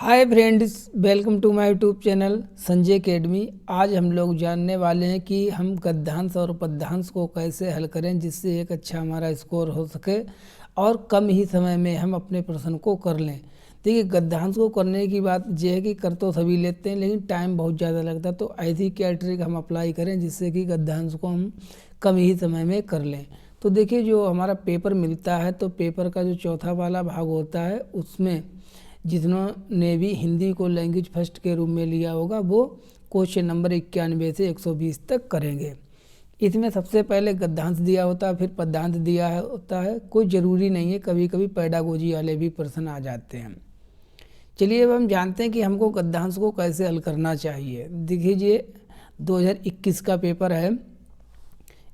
Hi friends, welcome to my YouTube channel Sanjay academy. आज हम लोग जानने वाले हैं कि हम गद्यांश और पद्यांश को कैसे हल करें जिससे एक अच्छा हमारा स्कोर हो सके और कम ही समय में हम अपने प्रश्न को कर लें। देखिए, गद्यांश को करने की बात यह है कि कर तो सभी लेते हैं लेकिन टाइम बहुत ज़्यादा लगता है। तो ऐसी क्या ट्रिक हम अप्लाई करें जिससे कि गद्यांश को हम कम ही समय में कर लें। तो देखिए, जो हमारा पेपर मिलता है तो पेपर का जो चौथा वाला भाग होता है उसमें जिन्होंने भी हिंदी को लैंग्वेज फर्स्ट के रूप में लिया होगा वो क्वेश्चन नंबर 91 से 120 तक करेंगे। इसमें सबसे पहले गद्यांश दिया होता है, फिर पद्यांश दिया होता है। कोई ज़रूरी नहीं है, कभी कभी पैडागोजी वाले भी प्रश्न आ जाते हैं। चलिए, अब हम जानते हैं कि हमको गद्यांश को कैसे हल करना चाहिए। देखिए, 2021 का पेपर है।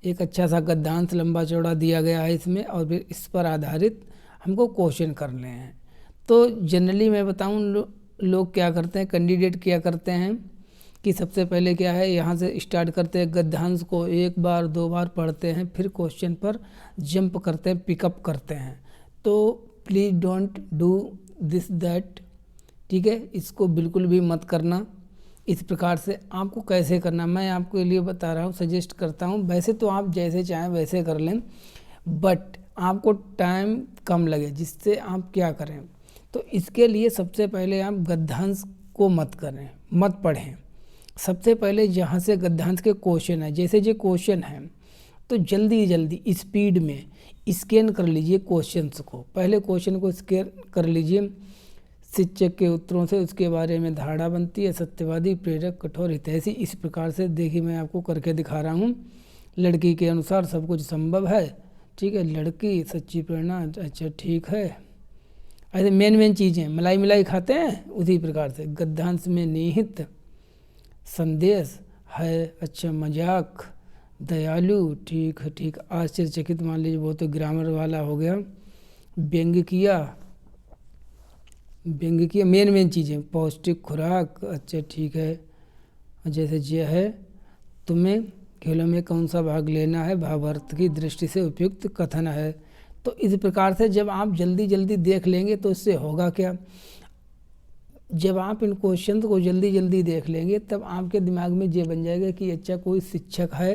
एक अच्छा सा गद्यांश लंबा चौड़ा दिया गया है इसमें, और फिर इस पर आधारित हमको क्वेश्चन करने हैं। तो जनरली मैं बताऊं, लोग क्या करते हैं, कैंडिडेट क्या करते हैं कि सबसे पहले क्या है, यहाँ से स्टार्ट करते हैं, गद्यांश को एक बार दो बार पढ़ते हैं, फिर क्वेश्चन पर जंप करते हैं, पिकअप करते हैं। तो please don't do this that, ठीक है, इसको बिल्कुल भी मत करना। इस प्रकार से आपको कैसे करना मैं आपके लिए बता रहा हूँ, सजेस्ट करता हूँ। वैसे तो आप जैसे चाहें वैसे कर लें, बट आपको टाइम कम लगे, जिससे आप क्या करें, तो इसके लिए सबसे पहले आप गद्यांश को मत करें, मत पढ़ें। सबसे पहले जहाँ से गद्यांश के क्वेश्चन है, जैसे जो क्वेश्चन है तो जल्दी जल्दी स्पीड में स्कैन कर लीजिए क्वेश्चंस को। पहले क्वेश्चन को स्कैन कर लीजिए शिक्षक के उत्तरों से, उसके बारे में धारणा बनती है, सत्यवादी, प्रेरक, कठोर, हितैषी। इस प्रकार से देखिए, मैं आपको करके दिखा रहा हूँ। लड़की के अनुसार सब कुछ संभव है, ठीक है, लड़की, सच्ची प्रेरणा, अच्छा ठीक है। ऐसे मेन चीज़ें मलाई मिलाई खाते हैं, उसी प्रकार से गद्यांश में निहित संदेश है, अच्छा, मजाक, दयालु, ठीक है, ठीक, आश्चर्यचकित, मान लीजिए वो तो ग्रामर वाला हो गया। व्यंग्य किया, मेन चीज़ें, पौष्टिक खुराक, अच्छा ठीक है। जैसे ये है, तुम्हें खेलों में कौन सा भाग लेना है, भावार्थ की दृष्टि से उपयुक्त कथन है। तो इस प्रकार से जब आप जल्दी जल्दी देख लेंगे तो इससे होगा क्या, जब आप इन क्वेश्चन को जल्दी जल्दी देख लेंगे तब आपके दिमाग में ये बन जाएगा कि अच्छा, कोई शिक्षक है,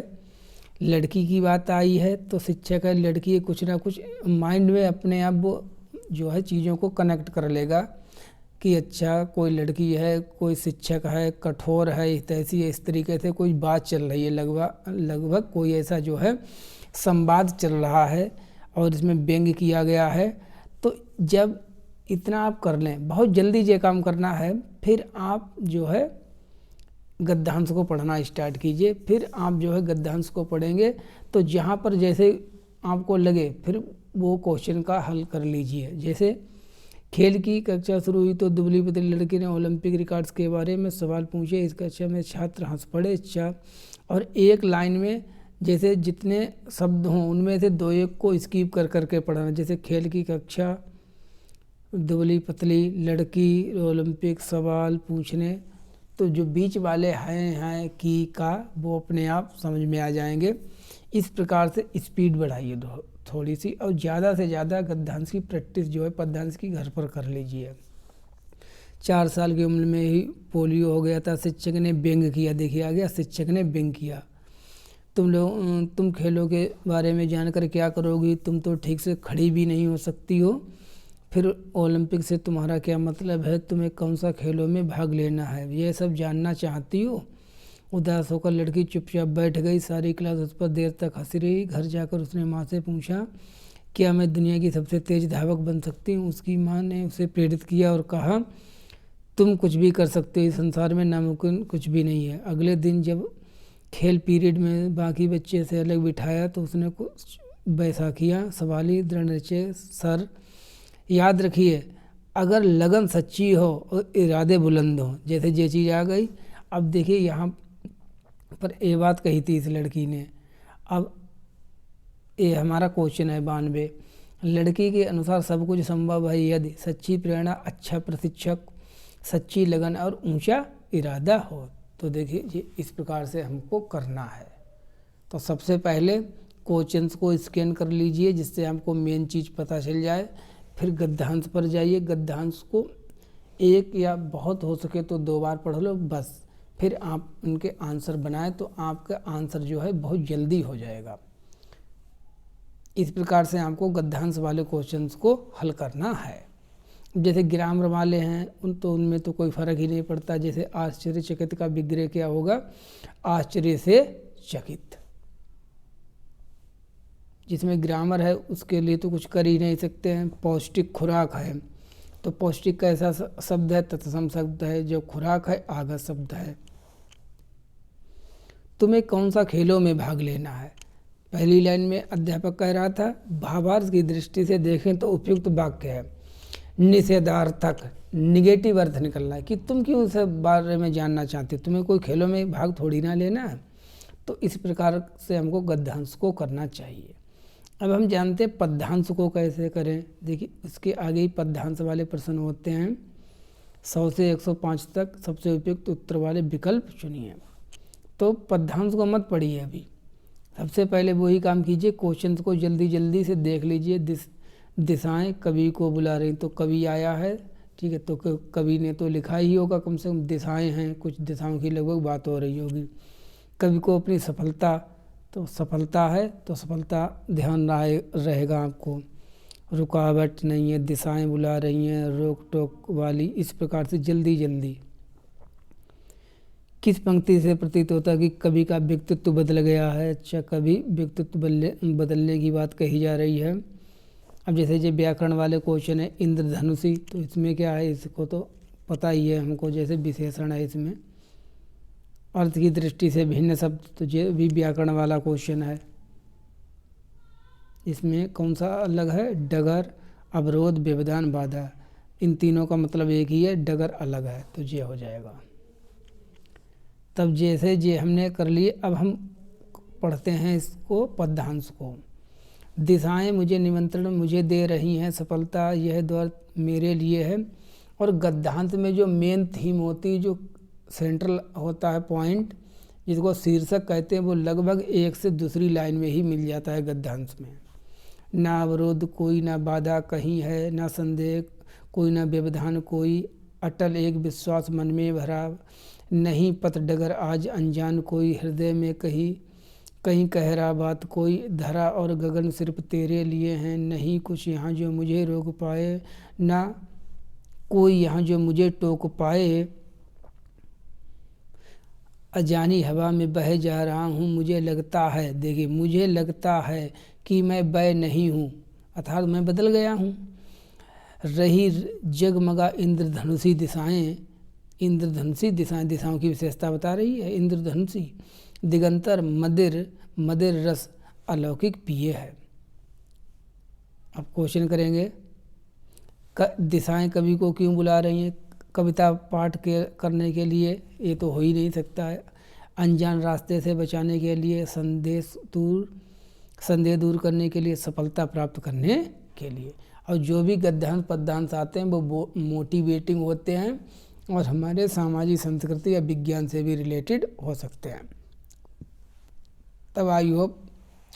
लड़की की बात आई है तो शिक्षक है, लड़की है, कुछ ना कुछ माइंड में अपने आप वो जो है चीज़ों को कनेक्ट कर लेगा कि अच्छा, कोई लड़की है, कोई शिक्षक है, कठोर है, हितैषी है। इस तरीके से कोई बात चल रही है, लगभग कोई ऐसा जो है संवाद चल रहा है और इसमें व्यंग्य किया गया है। तो जब इतना आप कर लें, बहुत जल्दी ये काम करना है, फिर आप जो है गद्यांश को पढ़ना स्टार्ट कीजिए। फिर आप जो है गद्यांश को पढ़ेंगे तो जहाँ पर जैसे आपको लगे फिर वो क्वेश्चन का हल कर लीजिए। जैसे खेल की कक्षा शुरू हुई तो दुबली पतली लड़की ने ओलंपिक रिकॉर्ड्स के बारे में सवाल पूछे। इस कक्षा में छात्र हंस पड़े, अच्छा, और एक लाइन में जैसे जितने शब्द हों उनमें से दो एक को स्किप कर करके पढ़ना। जैसे खेल की कक्षा, दुबली पतली लड़की, ओलंपिक, सवाल पूछने, तो जो बीच वाले हैं की का वो अपने आप समझ में आ जाएंगे। इस प्रकार से स्पीड बढ़ाइए थोड़ी सी, और ज़्यादा से ज़्यादा गद्यांश की प्रैक्टिस जो है पद्यांश की घर पर कर लीजिए। 4 साल की उम्र में ही पोलियो हो गया था, शिक्षक ने व्यंग्य किया। देखिए आ गया, शिक्षक ने व्यंग्य किया। तुम खेलों के बारे में जानकर क्या करोगी, तुम तो ठीक से खड़ी भी नहीं हो सकती हो। फिर ओलंपिक से तुम्हारा क्या मतलब है, तुम्हें कौन सा खेलों में भाग लेना है, यह सब जानना चाहती हो। उदास होकर लड़की चुपचाप बैठ गई। सारी क्लास उस पर देर तक हंसी रही। घर जाकर उसने माँ से पूछा, क्या मैं दुनिया की सबसे तेज धावक बन सकती हूँ। उसकी माँ ने उसे प्रेरित किया और कहा, तुम कुछ भी कर सकते हो, इस संसार में नामुमकिन कुछ भी नहीं है। अगले दिन जब खेल पीरियड में बाकी बच्चे से अलग बिठाया तो उसने कुछ वैसा किया। सवाली, दृढ़ निश्चय, सर, याद रखिए, अगर लगन सच्ची हो और इरादे बुलंद हो, जैसे ये चीज़ आ गई। अब देखिए, यहाँ पर ये बात कही थी इस लड़की ने। अब ये हमारा क्वेश्चन है 92। लड़की के अनुसार सब कुछ संभव है यदि सच्ची प्रेरणा, अच्छा प्रशिक्षक, सच्ची लगन और ऊंचा इरादा हो। तो देखिए, ये इस प्रकार से हमको करना है। तो सबसे पहले क्वेश्चंस को स्कैन कर लीजिए जिससे हमको मेन चीज़ पता चल जाए। फिर गद्यांश पर जाइए, गद्यांश को एक या बहुत हो सके तो 2 बार पढ़ लो बस, फिर आप उनके आंसर बनाए तो आपका आंसर जो है बहुत जल्दी हो जाएगा। इस प्रकार से आपको गद्यांश वाले क्वेश्चंस को हल करना है। जैसे ग्रामर वाले हैं उनमें तो कोई फ़र्क ही नहीं पड़ता। जैसे आश्चर्यचकित का विग्रह क्या होगा, आश्चर्य से चकित। जिसमें ग्रामर है उसके लिए तो कुछ कर ही नहीं सकते हैं। पौष्टिक खुराक है तो पौष्टिक का ऐसा शब्द है, तत्सम शब्द है, जो खुराक है आगत शब्द है। तुम्हें कौन सा खेलों में भाग लेना है। पहली लाइन में अध्यापक कह रहा था भावार्थ की दृष्टि से देखें तो उपयुक्त वाक्य है। निषेधार्थक निगेटिव अर्थ निकलना है कि तुम क्यों इस बारे में जानना चाहते, तुम्हें कोई खेलों में भाग थोड़ी ना लेना है। तो इस प्रकार से हमको गद्यांश को करना चाहिए। अब हम जानते हैं पद्यांश को कैसे करें। देखिए इसके आगे ही पद्यांश वाले प्रश्न होते हैं। 100 से 105 तक सबसे उपयुक्त उत्तर वाले विकल्प चुनिए। तो पद्यांश को मत पढ़िए अभी, सबसे पहले वही काम कीजिए, क्वेश्चन को जल्दी जल्दी से देख लीजिए। दिशाएं कवि को बुला रही, तो कवि आया है, ठीक है, तो कवि ने तो लिखा ही होगा, कम से कम दिशाएं हैं, कुछ दिशाओं की लगभग बात हो रही होगी। कवि को अपनी सफलता, तो सफलता है तो सफलता ध्यान रहेगा आपको। रुकावट नहीं है, दिशाएं बुला रही हैं, रोक टोक वाली, इस प्रकार से जल्दी जल्दी। किस पंक्ति से प्रतीत होता है कि कवि का व्यक्तित्व बदल गया है। अच्छा, कभी व्यक्तित्व बदलने की बात कही जा रही है। अब जैसे जो व्याकरण वाले क्वेश्चन है इंद्रधनुषी, तो इसमें क्या है, इसको तो पता ही है हमको, जैसे विशेषण है इसमें। अर्थ की दृष्टि से भिन्न शब्द, तो ये भी व्याकरण वाला क्वेश्चन है। इसमें कौन सा अलग है, डगर, अवरोध, व्यवधान, बाधा, इन तीनों का मतलब एक ही है, डगर अलग है, तो ये हो जाएगा। तब जैसे ये हमने कर लिए, अब हम पढ़ते हैं इसको पद्यांश को। दिशाएं मुझे निमंत्रण मुझे दे रही हैं, सफलता यह द्वार मेरे लिए है। और गद्यांश में जो मेन थीम होती है, जो सेंट्रल होता है पॉइंट, जिसको शीर्षक कहते हैं, वो लगभग एक से दूसरी लाइन में ही मिल जाता है गद्यांश में। ना अवरोध कोई, ना बाधा कहीं है, ना संदेह कोई, ना व्यवधान कोई, अटल एक विश्वास मन में भरा, नहीं पथ डगर आज अनजान कोई, हृदय में कहीं कह रहा बात कोई, धरा और गगन सिर्फ तेरे लिए हैं, नहीं कुछ यहाँ जो मुझे रोक पाए, ना कोई यहाँ जो मुझे टोक पाए, अजानी हवा में बह जा रहा हूँ, मुझे लगता है, देखिए मुझे लगता है कि मैं बह नहीं हूँ, अर्थात मैं बदल गया हूँ। रही जगमगा इंद्रधनुषी दिशाएं, इंद्रधनुषी दिशाएं, दिशाओं की विशेषता बता रही है इंद्रधनुषी। दिगंतर मदिर रस अलौकिक पिए है। अब क्वेश्चन करेंगे, दिशाएं कवि को क्यों बुला रही हैं, कविता पाठ करने के लिए, ये तो हो ही नहीं सकता है। अनजान रास्ते से बचाने के लिए, संदेह दूर करने के लिए, सफलता प्राप्त करने के लिए। और जो भी गद्यांश पद्यांश आते हैं वो मोटिवेटिंग होते हैं और हमारे सामाजिक संस्कृति या विज्ञान से भी रिलेटेड हो सकते हैं। तब आई होप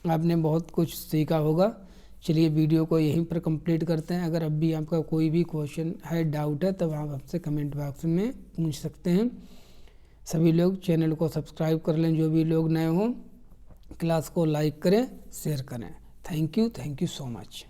आपने बहुत कुछ सीखा होगा। चलिए वीडियो को यहीं पर कंप्लीट करते हैं। अगर अब भी आपका कोई भी क्वेश्चन है, डाउट है, तब आप हमसे कमेंट बॉक्स में पूछ सकते हैं। सभी लोग चैनल को सब्सक्राइब कर लें, जो भी लोग नए हों। क्लास को लाइक करें, शेयर करें। Thank you so much.